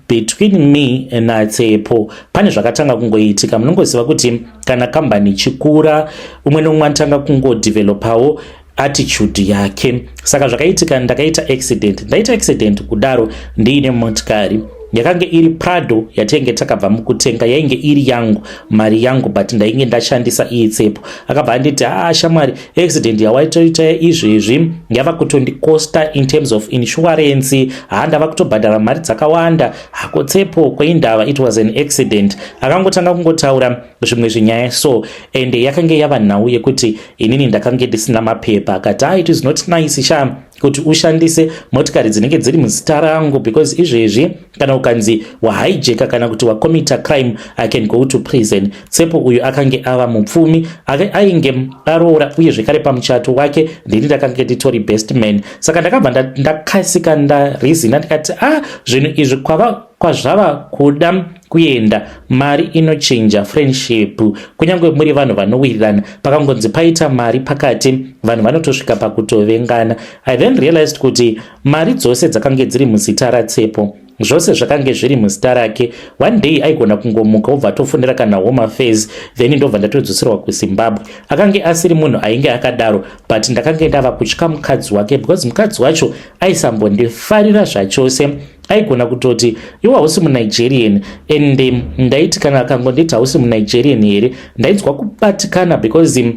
between me naTsepo pane zvakatanga kungoitika. Munongoziva kuti kana kambani chikura umwe nomwe anotanga kungodevelopawo attitude yake. Saka zvakaitika ndakaita accident. Ndaita accident kudaro ndiine motikari yakange iri Prado yatenge takabva mukutenga, yainge iri yangu, mari yangu, but ndainge ndashandisa iyi Tsepo. Akabva anditi shamwari, accident yawaitoita izvezvi yava kutondikosta in terms of insurance, ndava kutobhadhara mari dzakawanda. Hako Tsepo kwaindava, it was an accident. Akangotanga kungotaura zvimwe zvinyaya so, and yakange yava nhau yekuti inini ndakange ndisina mapepa. Akati it is not nice sha kuti ushandise motikari dzinenge dziri muzita rangu, because izvezvi kana ukanzi wahijeka kana kuti wakomita crime I can go to prison. Tsepo uyu akange ava mupfumi, ainge aroora, uye zvekare pamuchato wake ndini ndakange nditori best man. Saka ndakabva ndakasika ndarizina ndikati zvinhu izvi kwazvava kuda kuenda, mari inochinja friendship. Kunyange muri vanhu vanowirirana, pakangonzi paita mari pakati vanhu vanotosvika pakutovengana. I then realized kuti mari dzose dzakange dziri muzita raTsepo, zvose zvakange zviri muzita rake. One day aigona kungomuka obva atofundira kana home affairs, then ndobva ndatodzoserwa kuZimbabwe. Akange asiri munhu ainge akadaro, but ndakange ndava kutya mukadzi wake, because mukadzi wacho aisambondifarira zvachose. Aigona kutoti iwe hausi muNigerian, and ndaiti kana akangonditi hausi muNigerian here ndainzwa kubatikana, because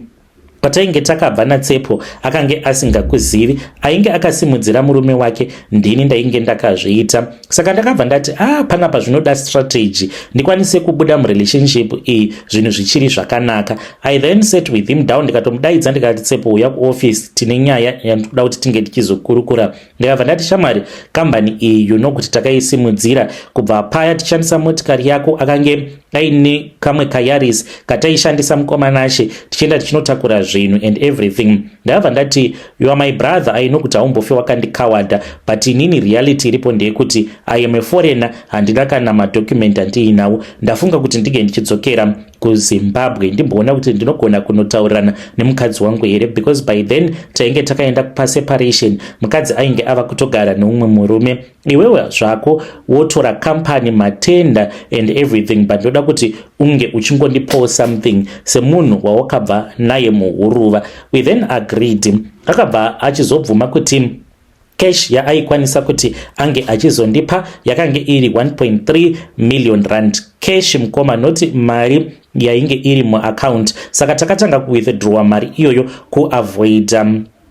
patainge takabva naTsepo akange asingakuzivi, ainge akasimudzira murume wake, ndini ndainge ndakazviita. Saka ndakabva ndati panapa zvinoda strategy ndikwanise kubuda murelationship iyi zvinhu zvichiri zvakanaka. I then sat with him down, ndikatomudaidza ndikati Tsepo uya kuoffice tine nyaya yandoda kuti tinge tichizokurukura. Ndikabva ndati shamwari, kambani iyi kuti takaisimudzira kubva paya tichishandisa motikari yako, akange aine kamwe kayaris kataishandisa mukomanashe tichienda tichinotakura zvinhu and everything. Ndabva ndati you are my brother, I know kuti haumbofe wakandikawadha, but inini reality iripo ndeyekuti I am a foreigner, handina kana madocument andiinawo. Ndafunga kuti ndige ndichidzokera kuZimbabwe ndimboona kuti ndinogona kunotaurirana nemukadzi wangu here, because by then tainge takaenda paseparation, mukadzi ainge ava kutogara neumwe murume. Iwewe zvako wotora company, matenda and everything, but ndoda kuti unge uchingondipawo something semunhu wawakabva naye muhuruva. We then agreed. Akabva achizobvuma kuti cash yaaikwanisa kuti ange achizondipa yakange iri 1.3 million rand cash mukoma, noti mari yainge iri muaccount. Saka takatanga kuwithdrawa mari iyoyo kuavoid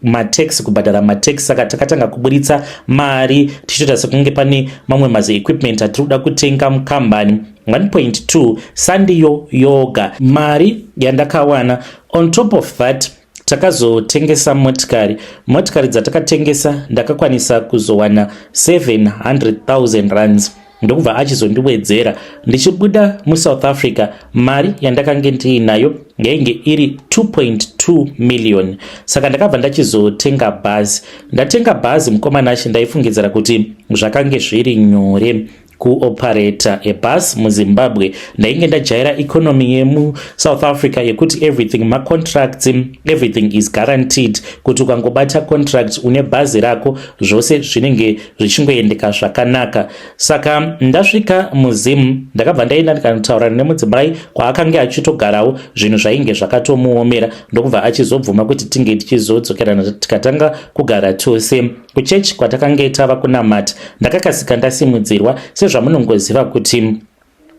matax, kubhadhara matax. Saka takatanga kuburitsa mari tichitoita sekunge pane mamwe mazi equipment atinoda kutenga mukambani. 1.2 sandiyo yoga mari yandakawana. On top of that takazotengesa motikari dzatakatengesa ndakakwanisa kuzowana 700,000 rands. Ndokubva achizondiwedzera ndichibuda muSouth Africa mari yandakange ndiinayo yainge iri 2.2 million. Saka ndakabva ndachizotenga bhazi. Ndatenga bhazi mukomana achi ndaifungidzira kuti zvakange zviri nyore kuoperata ebus muZimbabwe. Ndainge ndajaira economy yemuSouth Africa yekuti everything, macontracts, everything is guaranteed, kuti ukangobata contract une bhazi rako zvose zvinenge zvichingoendeka zvakanaka. Saka ndasvika muZim ndakabva ndaenda ndikanotaurana nemudzimai kwaakanga achitogarawo, zvinhu zvainge zvakatomuomera, ndokubva achizobvuma kuti tinge tichizodzokerana tikatanga kugara tose. Kuchechi kwatakange tava kunamata ndakakasika ndasimudzirwa, sezvamunongoziva kuti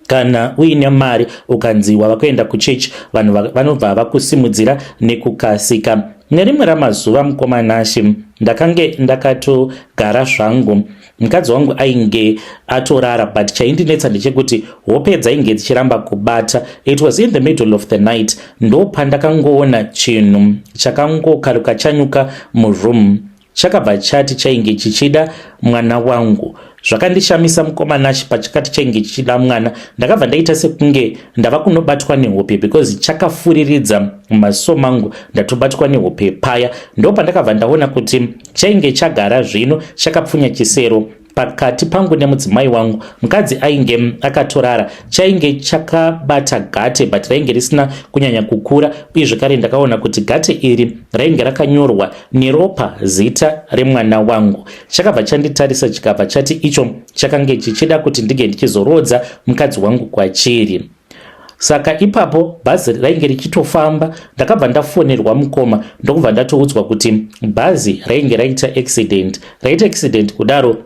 kana uine mari ukanziwa vakuenda kuchechi vanhu vanobva vakusimudzira nekukasika. Nerimwe ramazuva mukomana Ashi ndakange ndakatogara zvangu, mukadzi wangu ainge atorara, but chaindinetsa ndechekuti hope dzainge dzichiramba kubata. It was in the middle of the night ndo pandakangoona chinhu chakangokaruka chanyuka muroom, chakabva chati chainge chichida mwana wangu. Zvakandishamisa mukomana Ashi pachakati chainge chichida mwana. Ndakabva ndaita sekunge ndava kunobatwa nehope, because chakafuriridza mumaso mangu ndatobatwa nehope paya. Ndo pandakabva ndaona kuti chainge chagara zvino chakapfunya chisero pakati pangu nemudzimai wangu. Mukadzi ainge akatorara, chainge chakabata gate, but rainge risina kunyanya kukura, uye zvakare ndakaona kuti gate iri rainge rakanyorwa neropa zita remwana wangu. Chakabva chanditarisa chikabva chati icho chakange chichida kuti ndige ndichizorodza mukadzi wangu kwachiri. Saka ipapo bhazi rainge richitofamba, ndakabva ndafonerwa mukoma ndokubva ndatoudzwa kuti bhazi rainge raita accident kudaro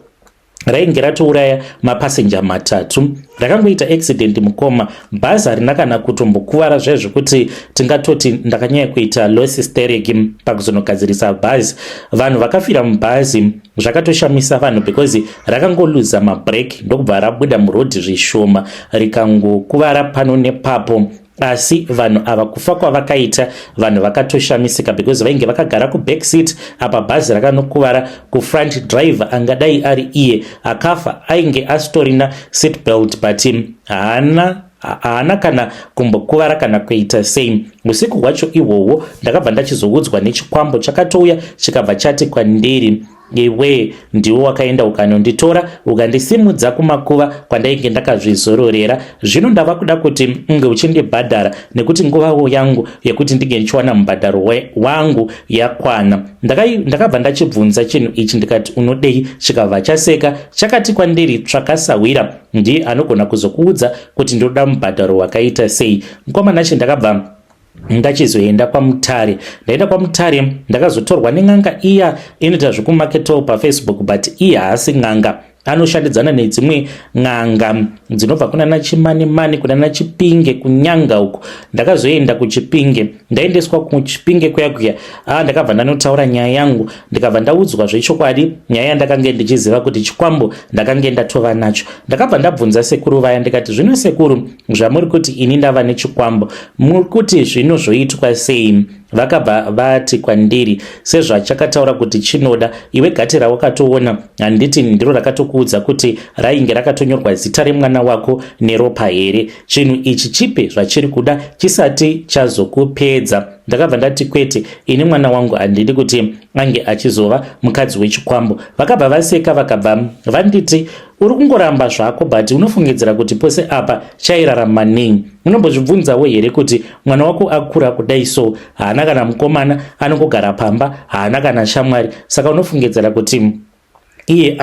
rainge ratouraya mapasenja 3. Rakangoita accident mukoma, bhazi harina kana kutombokuvara zvezvokuti tingatoti ndakanyanya kuita loss hysteric pakuzonogadzirisa bhazi. Vanhu vakafira mubhazi, zvakatoshamisa vanhu because rakangoluza mabreki ndokubva rabuda murodhi zvishoma rikangokuvara pano nepapo. Asi vanhu ava kufa kwavakaita, vanhu vakatoshamisika because vainge vakagara kuback seat apa bhazi rakanokuvara. Kufront driver angadai ari iye akafa ainge asitorina seat belt, but haana kana kumbokuvara kana kuita sei. Usiku hwacho ihwohwo ndakabva ndachizoudzwa nechikwambo chakatouya chikabva chati kwandiri, iwe ndiwo wakaenda ukanonditora ukandisimudza kumakuva kwandainge ndakazvizororera. Zvino ndava kuda kuti unge uchindibhadhara, nekuti nguva yangu yekuti ndige ndichiwana mubhadharo wangu yakwana. Ndakabva ndachibvunza chinhu ichi ndikati unodei, chikabva chaseka chakati kwandiri, tsvakasawira ndiye anogona kuzokuudza kuti ndoda mubhadharo wakaita sei. Mukomana Ashi ndakabva ndachizoenda kwamutare. Ndaenda kwamutare ndakazotorwa nen'anga iya inoita zvekumaketawo paFacebook, but iya haasi n'anga, anoshandidzana nedzimwe n'anga dzinobva kuna naChimani-mani, kuna naChipinge, kunyanga uko. Ndakazoenda kuChipinge, ndaendeswa kuChipinge kuya ndakabva ndanotaura nyaya yangu, ndikabva ndaudzwa zvechokwadi nyaya yandakange ndichiziva kuti chikwambo ndakange ndatova nacho. Ndakabva ndabvunza sekuru vaya ndikati, zvino sekuru, zvamuri kuti ini ndava nechikwambo, muri kuti zvino zvoitwa sei? Vakabva vati kwandiri, sezvachakataura kuti chinoda, iwe gati rawakatoona handiti ndiro rakatokuudza kuti rainge rakatonyorwa zita remwana wako neropa here? Chinhu ichi chipe zvachiri kuda chisati chazokupedza. ndakabva ndati kwete, ini mwana wangu handidi kuti ange achizova mukadzi wechikwambo. Vakabva vaseka vakabva vanditi, uri kungoramba zvako, but unofungidzira kuti pose apa chairarama nei? Unombozvibvunzawo here kuti mwana wako akura kudai so haana kana mukomana, anongogara pamba, haana kana shamwari, saka unofungidzira kuti iye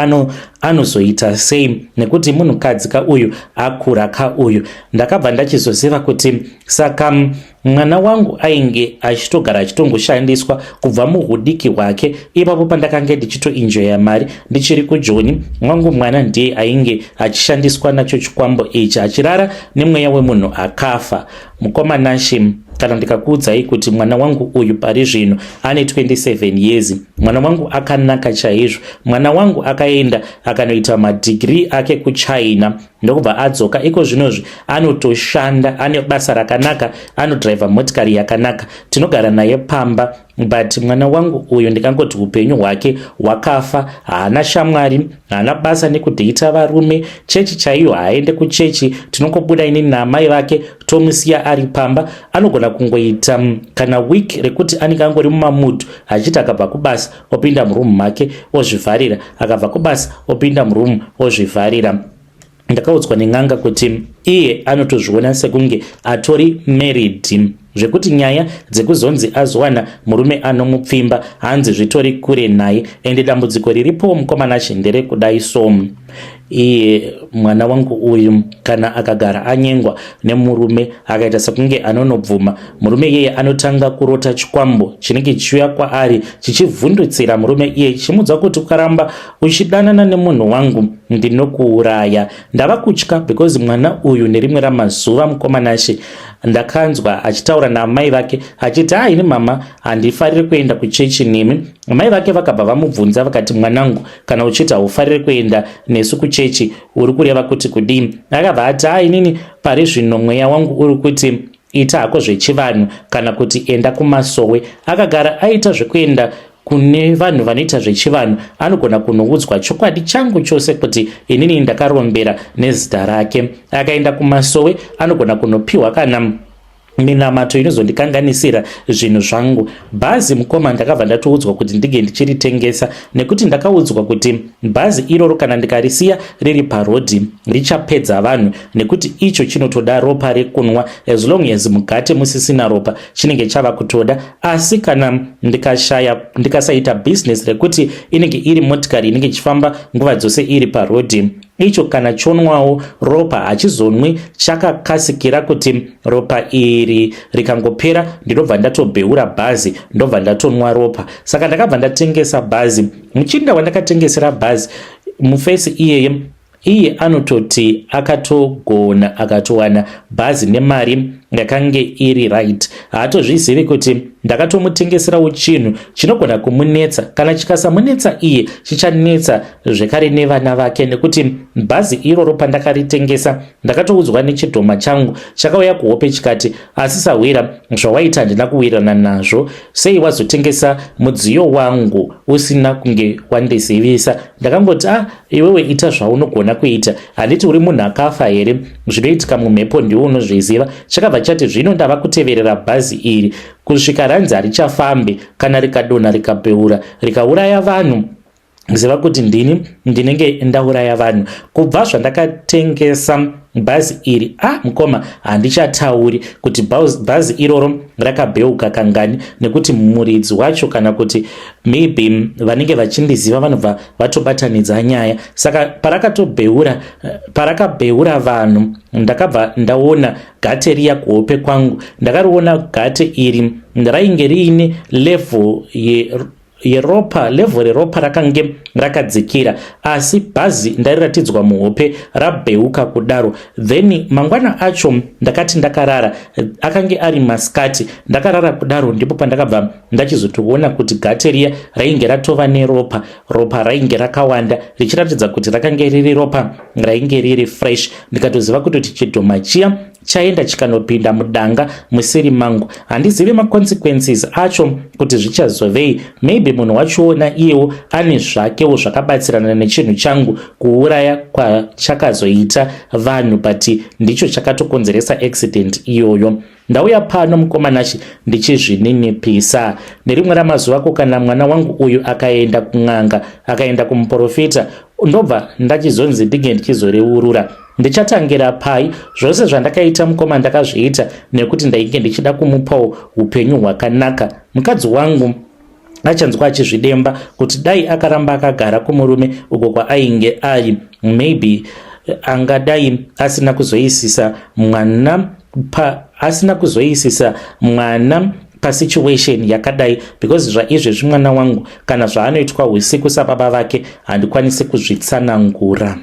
anozoita sei nekuti munhukadzi kauyu akura kauyu. Ndakabva ndachizoziva kuti saka mwana wangu ainge achitogara achitongoshandiswa kubva muhudiki hwake. Ipapo pandakanga ndichitoenjoya mari ndichiri kuJoni, wangu mwana ndiye ainge achishandiswa nacho chikwambo ichi, achirara nemweya wemunhu akafa. Mukomanashi, kana ndikakuudzai kuti mwana wangu uyu pari zvino ane 27 years, mwana wangu akanaka chaizvo. Mwana wangu akaenda akanoita madigiri ake kuChina, ndokubva adzoka iko zvinozvi anotoshanda, ane basa rakanaka, anodhiraivha motikari yakanaka, tinogara naye pamba. But mwana wangu uyu ndikangoti upenyu hwake hwakafa, haana shamwari, haana basa nekudheita varume, chechi chaiyo haaende kuchechi, tinongobuda inini naamai vake tomusiya ari pamba. Anogona kungoita kana wiki rekuti anenge angori mumamudhu, achiti akabva kubasa opinda murumu make ozvivharira, akabva kubasa opinda murumu ozvivharira. Ndakaudzwa nen'anga kuti iye anotozviona sekunge atori married, zvekuti nyaya dzekuzonzi azowana murume anomupfimba hanzi zvitori kure naye, ende dambudziko riripo mukomana chendere kudai so. Iye mwana wangu uyu kana akagara anyengwa nemurume akaita sekunge anonobvuma, murume iyeye anotanga kurota chikwambo chinenge chiuya kwaari chichivhundutsira murume iye chichimudza kuti ukaramba uchidanana nemunhu wangu ndinokuuraya. Ndava kutya because mwana uyu nerimwe ramazuva mukomanashe ndakanzwa achitaura naamai vake achiti, ini mama handifariri kuenda kuchechi nemi. Amai vake vakabva vamubvunza vakati, mwanangu, kana uchiti haufariri kuenda nesu kuchechi uri kureva kuti kudini? Akabva ati, inini pari zvino mweya wangu uri kuti ita hako zvechivanhu kana kuti enda kumasowe. Akagara aita zvekuenda kune vanhu vanoita zvechivanhu, anogona kunoudzwa chokwadi changu chose kuti inini ndakarombera nezita rake. Akaenda kumasowe anogona kunopiwa kana minamato inozondikanganisira zvinhu zvangu. Bhazi mukoma ndakabva ndatoudzwa kuti ndige ndichiritengesa, nekuti ndakaudzwa kuti bhazi iroro kana ndikarisiya riri parodhi richapedza vanhu, nekuti icho chinotoda ropa rekunwa. As long as mugate musisina ropa chinenge chava kutoda. Asi kana ndikasaita business rekuti inenge iri motikari inenge ichifamba nguva dzose iri parodhi, icho kana chonwawo ropa hachizonwi chakakasikira kuti ropa iri rikangopera ndinobva ndatobheura bhazi ndobva ndatonwa ropa. Saka ndakabva ndatengesa bhazi. Muchinda wandakatengesera bhazi mufesi iye anototi akatogona akatowana bhazi nemari yakange iri right. Haatozvizivi kuti ndakatomutengeserawo chinhu chinogona kumunetsa. Kana chikasamunetsa iye chichanetsa zvekare nevana vake, nekuti bhazi iroro pandakaritengesa ndakatoudzwa nechidhoma changu chakauya kuhope chikati, asi Sahwira, zvawaita handina kuwirirana nazvo. Sei wazotengesa mudziyo wangu usina kunge wandizivisa? Ndakangoti iwewe ita zvaunogona kuita, handiti uri munhu akafa here? Zvinoitika mumhepo ndiwo unozviziva. Chakabva chati zvino ndava kuteverera bhazi iri kusvika ranzi harichafambi, kana rikadonha rikabheura rikauraya vanhu, ziva kuti ndinenge ndauraya vanhu. Kubva zvandakatengesa bhazi iri, mukoma handichatauri kuti bhazi iroro rakabheuka kangani, nekuti muridzi wacho kana kuti maybe vanenge vachindiziva vanobva vatobatanidza nyaya. Saka parakabheura vanhu ndakabva ndaona gate riya kuhope kwangu. Ndakariona gate iri rainge riine level yeropa, level reropa rakange rakadzikira, asi bhazi ndariratidzwa muhope rabheuka kudaro. Then mangwana acho ndakati ndakarara, akange ari masikati, ndakarara kudaro, ndipo pandakabva ndachizotoona kuti gate riya rainge ratova neropa, ropa rainge rakawanda richiratidza kuti rakange riri ropa rainge riri fresh. Ndikatoziva kuti chidhoma chiya chaenda chikanopinda mudanga musiri mangu. Handizivi maconsequences acho kuti zvichazovei. Maybe munhu wachoona iyewo ane zvakewo zvakabatsirana nechinhu changu kuuraya kwachakazoita vanhu, but ndicho chakatokonzeresa accident iyoyo. Ndauya pano mukomanachi ndichizvininipisa. Nerimwe ramazuva kana mwana wangu uyu akaenda kun'anga, akaenda kumuprofita, ndobva ndachizonzi ndige ndichizoreurura. Ndichatangira pai? Zvose zvandakaita mukoma ndakazviita nekuti ndainge ndichida kumupawo upenyu hwakanaka. Mukadzi wangu achanzwa achizvidemba kuti dai akaramba akagara kumurume uko kwaainge ari, maybe angadai asina kuzoisisa mwana pasituation yakadai, because zvaizvezvi mwana wangu kana zvaanoitwa usiku sababa vake handikwanisi kuzvitsanangura.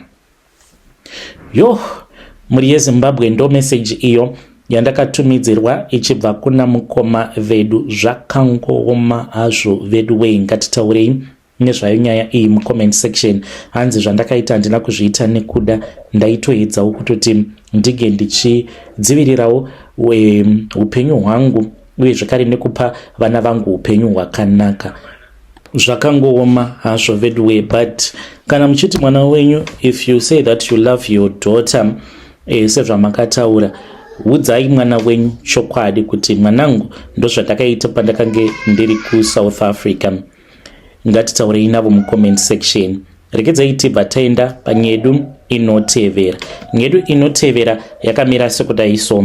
Muri yeZimbabwe ndo message iyo yandakatumidzirwa ichibva kuna mukoma vedu. Zvakangooma hazvo vedu wei, ngatitaurei nezvayo nyaya iyi mucomment section. Hanzi zvandakaita handina kuzviita nekuda, ndaitoedzawo kutoti ndige ndichidzivirirawo upenyu hwangu uye zvakare nekupa vana vangu upenyu hwakanaka. Zvakangooma hazvo vedu wei, but kana muchiti mwana wenyu, if you say that you love your daughter, sezvamakataura, udzai mwana wenyu chokwadi kuti mwanangu ndozvandakaita pandakange ndiri kuSouth Africa. Ngatitaurei navo mucomment section. Regedzai tibva taenda panyedu inotevera. Nyedu inotevera yakamira sekudai so.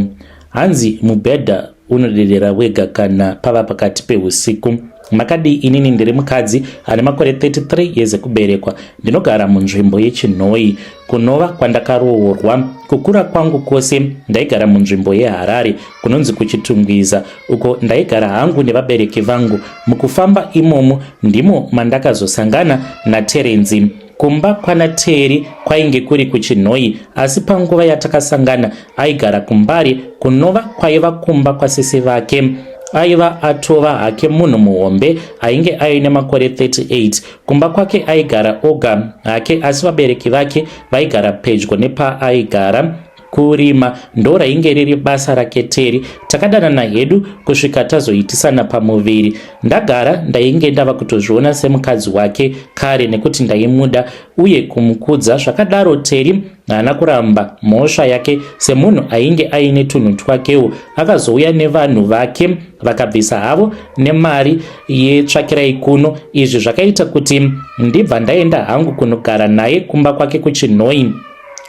Hanzi mubhedha unodedera wega kana pava pakati peusiku. Makadi inini ndiri mukadzi ane makore 33 years ekuberekwa. Ndinogara munzvimbo yeChinhoi, kunova kwandakaroorwa. Kukura kwangu kwose ndaigara munzvimbo yeHarare kunonzi kuChitungwiza, uko ndaigara hangu nevabereki vangu. Mukufamba imomo ndimo mandakazosangana naTerenzi. Kumba kwana Teri kwainge kuri kuChinhoi, asi panguva yatakasangana aigara kuMbare, kunova kwaiva kumba kwasese vake. Aiva atova hake munhu muhombe, ainge aine makore 38. Kumba kwake aigara oga hake, asi vabereki vake vaigara pedyo nepaaigara. Kurima ndo rainge riri basa rake Teri. Takadanana hedu kusvika tazoitisana pamuviri. Ndagara ndainge ndava kutozviona semukadzi wake kare nekuti ndaimuda uye kumukudza. Zvakadaro Teri haana kuramba mhosva yake semunhu ainge aine tunhu twakewo. Akazouya nevanhu vake vakabvisa havo nemari yetsvakirai kuno. Izvi zvakaita kuti ndibva ndaenda hangu kunogara naye kumba kwake kuChinhoi.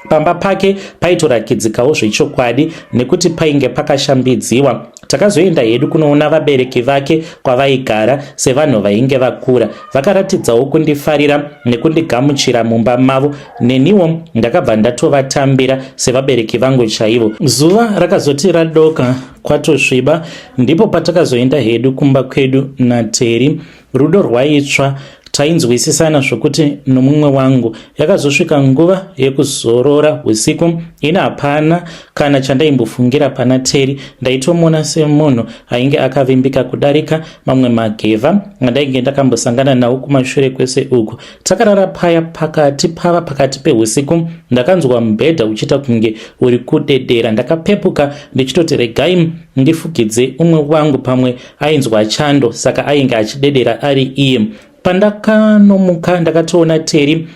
Pamba pake paitorakidzikawo zvechokwadi nekuti painge pakashambidziwa. Takazoenda hedu kunoona vabereki vake kwavaigara sevanhu vainge vakura. Vakaratidzawo kundifarira nekundigamuchira mumba mavo, neniwo ndakabva ndatovatambira sevabereki vangu chaivo. Zuva rakazoti radoka kwatosviba, ndipo patakazoenda hedu kumba kwedu naTeri. Rudo rwaitsva, tainzwisisana zvokuti nomumwe wangu. Yakazosvika nguva yekuzorora usiku, ina hapana kana chandaimbofungira pana Teri. Ndaitomona semunhu ainge akavimbika kudarika mamwe magevha andainge ndakambosangana nawo kumashure kwese uku. Takarara paya pakati peusiku. Ndakanzwa mubhedha uchiita kunge uri kudedera. Ndakapepuka ndichitoti regai ndifukidze umwe wangu, pamwe ainzwa chando saka ainge achidedera ari iye. Pandakanomuka ndakatoona Teri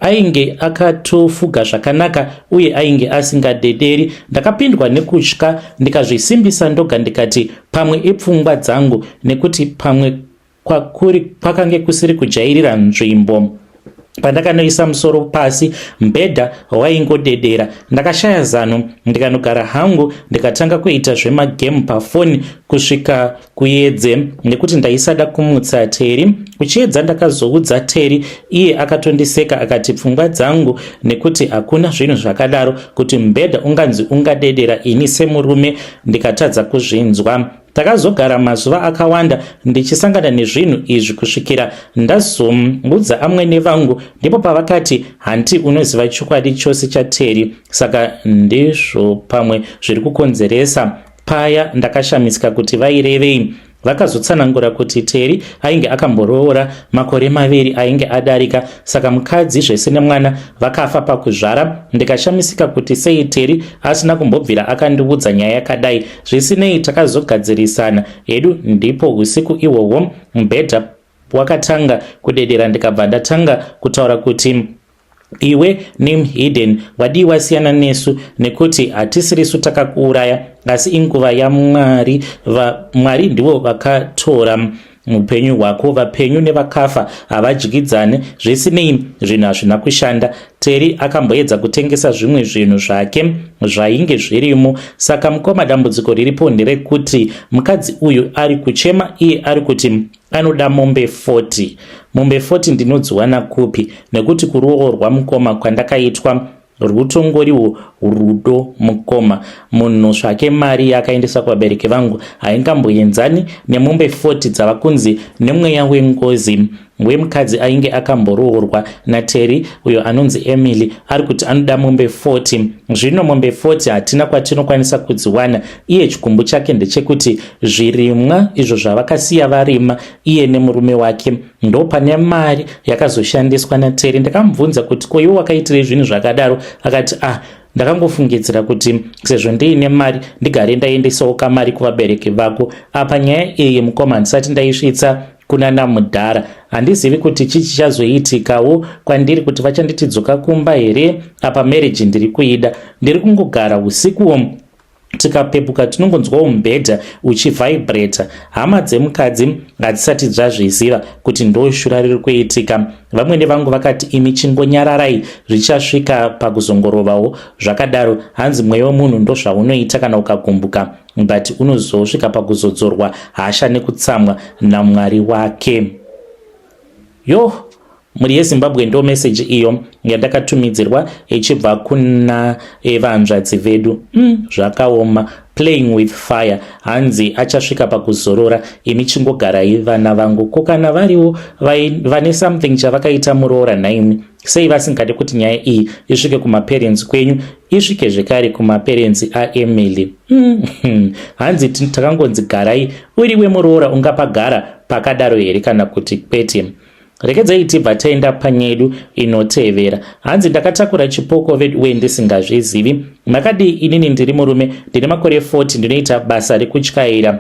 ainge akatofuga zvakanaka uye ainge asingadederi. Ndakapindwa nekutya, ndikazvisimbisa ndoga ndikati pamwe ipfungwa dzangu, nekuti pamwe kwakange kusiri kujairira nzvimbo. Pandakanoisa musoro pasi, mubhedha waingodedera. Ndakashaya zano, ndikanogara hangu ndikatanga kuita zvemagemu pafoni kusvika kuedze, nekuti ndaisada kumutsa Teri. Kuchiedza ndakazoudza Teri, iye akatondiseka akati pfungwa dzangu, nekuti hakuna zvinhu zvakadaro kuti mubhedha unganzi ungadedera ini semurume. Ndikatadza kuzvinzwa. Takazogara mazuva akawanda ndichisangana nezvinhu izvi kusvikira ndazoudza amwe nevangu, ndipo pavakati hanti unoziva chokwadi chose chaTeri, saka ndizvo pamwe zviri kukonzeresa. Paya ndakashamisika kuti vairevei. vakazotsanangura kuti Teri ainge akamboroora makore 2 ainge adarika, saka mukadzi zvese nemwana vakafa pakuzvara. Ndikashamisika kuti sei Teri asina kumbobvira akandiudza nyaya yakadai. Zvisinei takazogadzirisana hedu, ndipo usiku ihwohwo mubhedha wakatanga kudedera. Ndikabva ndatanga kutaura kuti iwe Nimhidden wadiwa siyana nesu, nekuti hatisirisu takakuuraya asi inguva yaMwari. Mwari ndivo vakatora upenyu hwako. Vapenyu nevakafa havadyidzane. Zvisinei, zvinhu hazvina kushanda. Teri akamboedza kutengesa zvimwe zvinhu zvake zvainge zvirimo. Saka mukoma, dambudziko riripo nderekuti mukadzi uyu ari kuchema. Iye ari kuti anoda mombe 40. Mombe 40 ndinodziwana kupi? Nekuti kuruoko rwamukoma kwandakaitwa rutongoriwo rudo mukoma. Munhu zvake mari yakaendesa kuvabereki vangu haingamboenzani nemombe 40 dzava kunzi nemweya wengozi wemukadzi ainge akamboroorwa naTeri uyo anonzi Emily. Ari kuti anoda mombe 40. Zvino mombe 40 hatina kwatinokwanisa kudziwana. Iye chikumbu chake ndechekuti zvirimwa izvo zvavakasiya varima iye nemurume wake ndo pane mari yakazoshandiswa naTeri. Ndakamubvunza kuti ko iwe wakaitirei zvinhu zvakadaro? Akati ndakangofungidzira kuti sezvo ndiine mari ndigare ndaendesawo kamari kuvabereki vako. Apa nyaya iyi mukoma handisati ndaisvitsa kuna namudhara. Handizivi kuti chichi chazoitikawo kwandiri, kuti vachanditidzoka kumba here. Apa marriage ndiri kuida. Ndiri kungogara usikuwo tikapepuka tinongonzwawo mubhedha uchivibrata. Hama dzemukadzi hadzisati dzazviziva kuti ndoshura riri kuitika. Vamwe vangu vakati imi chingonyararai, zvichasvika pakuzongorovawo. Zvakadaro hanzi mweya wemunhu ndozvaunoita kana ukagumbuka, but unozosvika pakuzodzorwa hasha nekutsamwa naMwari wake. Muri yeZimbabwe ndo meseji iyo yandakatumidzirwa ichibva kuna vanzvadzi vedu. Zvakaoma. Playing with fire. Hanzi achasvika pakuzorora. Imi chingogarai vana vangu. Ko kana variwo vane something chavakaita muroora naimi, sei vasingade kuti nyaya iyi isvike kumaparents kwenyu, isvike zvekare kumaparents aEmily? Hanzi takangonzi garai. Uriwe muroora ungapagara pakadaro here kana kuti kwete? Rekedzai tibva taenda panyedu inotevera. Hanzi ndakatakura chipoko uye ndisingazvizivi. Makadi inini ndiri murume, ndine makore 40, ndinoita basa rekutyaira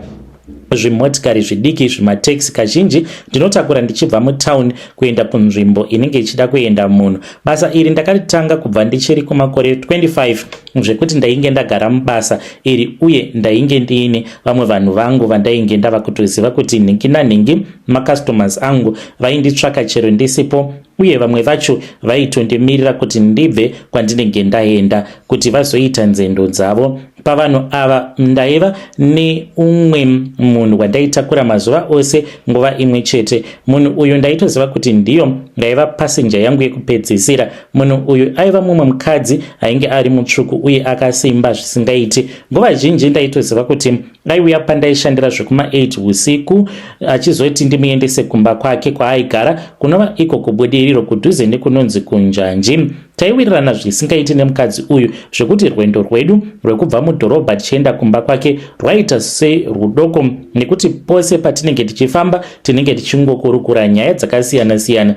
zvimotikari zvidiki zvimataxi. Kazhinji ndinotakura ndichibva mutawuni kuenda kunzvimbo inenge ichida kuenda munhu. Basa iri ndakaritanga kubva ndichiri kumakore 25 zvekuti ndainge ndagara mubasa iri uye ndainge ndiine vamwe vanhu vangu vandainge ndava kutoziva kuti nhingi nanhingi macustomers angu vainditsvaka chero ndisipo, uye vamwe vacho vaitondimirira kuti ndibve kwandinenge ndaenda kuti vazoita nzendo dzavo. Pavanhu ava ndaiva neumwe munhu wandaitakura mazuva ose nguva imwe chete. Munhu uyu ndaitoziva kuti ndiyo ndaiva passenger yangu yekupedzisira. Munhu uyu aiva mumwe mukadzi ainge ari mutsvuku uye akasimba zvisingaiti. Nguva zhinji ndaitoziva kuti aiuya pandaishandira zvekuma 8 usiku achizoti ndimuendese kumba kwake kwaaigara kunova iko kubudiriro kudhuze nekunonzi kunjanji. Taiwirirana zvisingaiti nemukadzi uyu zvekuti rwendo rwedu rwekubva mudhorobha tichienda kumba kwake rwaita serudoko, nekuti pose patinenge tichifamba tinenge tichingokurukura nyaya dzakasiyana siyana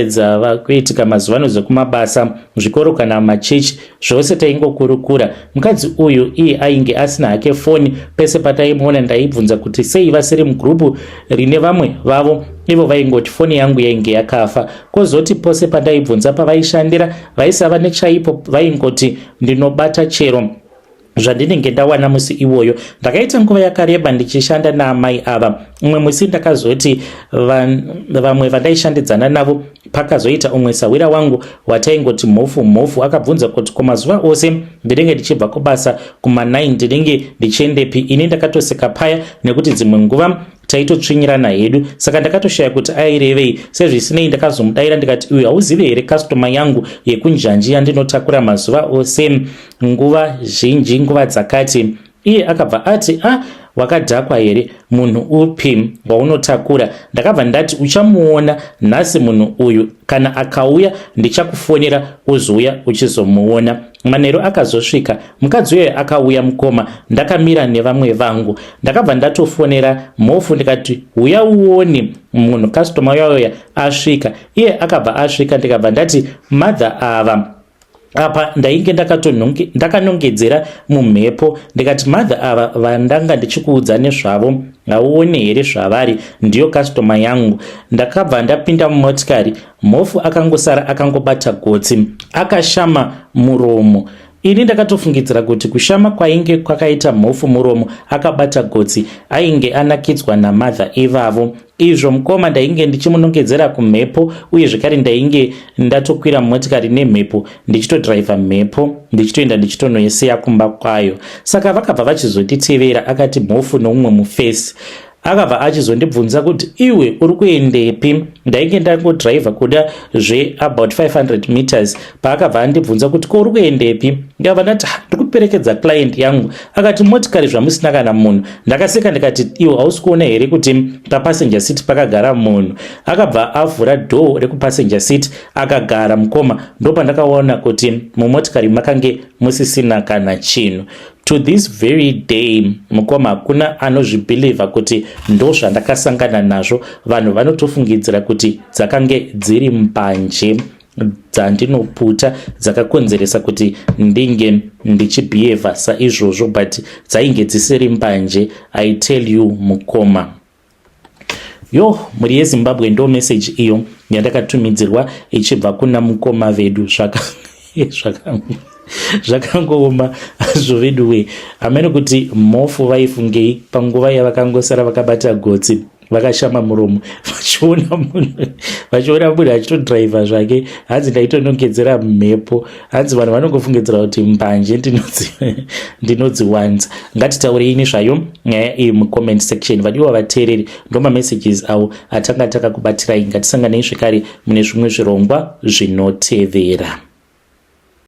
dzava kuitika mazuvano dzekumabasa, zvikoro kana machechi, zvose taingokurukura. Mukadzi uyu iye ainge asina hake foni. Pese pataimuona ndaibvunza kuti sei vasiri mugrupu rine vamwe vavo, ivo vaingoti foni yangu yainge yakafa. Kozoti pose pandaibvunza pavaishandira vaisava nechaipo, vaingoti ndinobata chero zvandinenge ndawana musi iwoyo. Ndakaita nguva yakareba ndichishanda naamai ava. Umwe musi ndakazoti vamwe vandaishandidzana navo pakazoita umwe sawira wangu wataingoti mhofu akabvunza kuti kumazuva ose ndinenge ndichibva kubasa kuma9 ndinenge ndichiendepi. Ini ndakatoseka paya nekuti dzimwe nguva taitotsvinyirana hedu, saka ndakatoshaya kuti airevei. Sezvisinei ndakazomudaira ndikati uyu hauzive here customer yangu yekunjanji yandinotakura mazuva ose nguva zhinji, nguva dzakati. Iye akabva ati wakadhakwa here, munhu upi waunotakura. Ndakabva ndati uchamuona nhasi munhu uyu, kana akauya ndichakufonera uzouya uchizomuona. Manheru akazosvika, mukadzi uyo akauya mukoma, ndakamira nevamwe vangu. Ndakabva ndatofonera mhofu ndikati uya uone munhu, customer uya asvika. Iye akabva asvika, ndikabva ndati mother Ava. Apa ndainge ndakanongedzera mumhepo ndikati mother Ava, vandanga ndichikuudza nezvavo, hauone here zvavari, ndiyo customer yangu. Ndakabva ndapinda mumotikari, mhofu akangosara akangobata gotsi, akashama muromo. Ini ndakatofungidzira kuti kushama kwainge kwakaita mhofu muromo akabata gotsi ainge anakidzwa namother ivavo. Izvo mukoma ndainge ndichimunongedzera kumhepo, uye zvekare ndainge ndatokwira motikari nemhepo ndichitodhiraivha mhepo ndichitoenda ndichitonoisiya kumba kwayo. Saka vakabva vachizonditevera, akati mhofu noumwe mufesi akabva achizondibvunza kuti iwe uri kuendepi. Ndainge ndangodhiraivha kuda about 500 meters. Paakabva andibvunza kuti ko uri kuendepi, ndikabva ndati ndikuperekedza client yangu. Akati motikari zvamusina kana munhu. Ndakaseka ndikati iwe hausi kuona here kuti papassenger seat pakagara munhu. Akabva avhura door rekupassenger seat akagara mukoma. Ndopa ndakaona kuti mumotikari makange musisina kana chinhu. To this very day, mukoma hakuna anozvibhilivha kuti ndo zvandakasangana nazvo. Vanhu vanotofungidzira kuti dzakange dziri mbanje dzandinoputa dzakakonzeresa kuti ndinge ndichibhihevha saizvozvo, but dzainge dzisiri mbanje. I tell you mukoma. Yo, muri yeZimbabwe ndo message iyo yandakatumidzirwa ichibva kuna mukoma vedu. Zvakangooma zvoveduwe. Amene kuti mhofu vaifungei panguva yavakangosara vakabata gotsi vakashama muromo vachiona munhu achitodhiraivha zvake. Hanzi ndaitonongedzera mhepo, hanzi vanhu vanongofungidzira kuti mbanje ndinodziwanza. Ngatitaureini zvayo nyaya iyi mucomment section. Vadiwa vateereri, ndo mamessages avo atanga takakubatirai. Ngatisanganei zvekare mune zvimwe zvirongwa zvinotevera.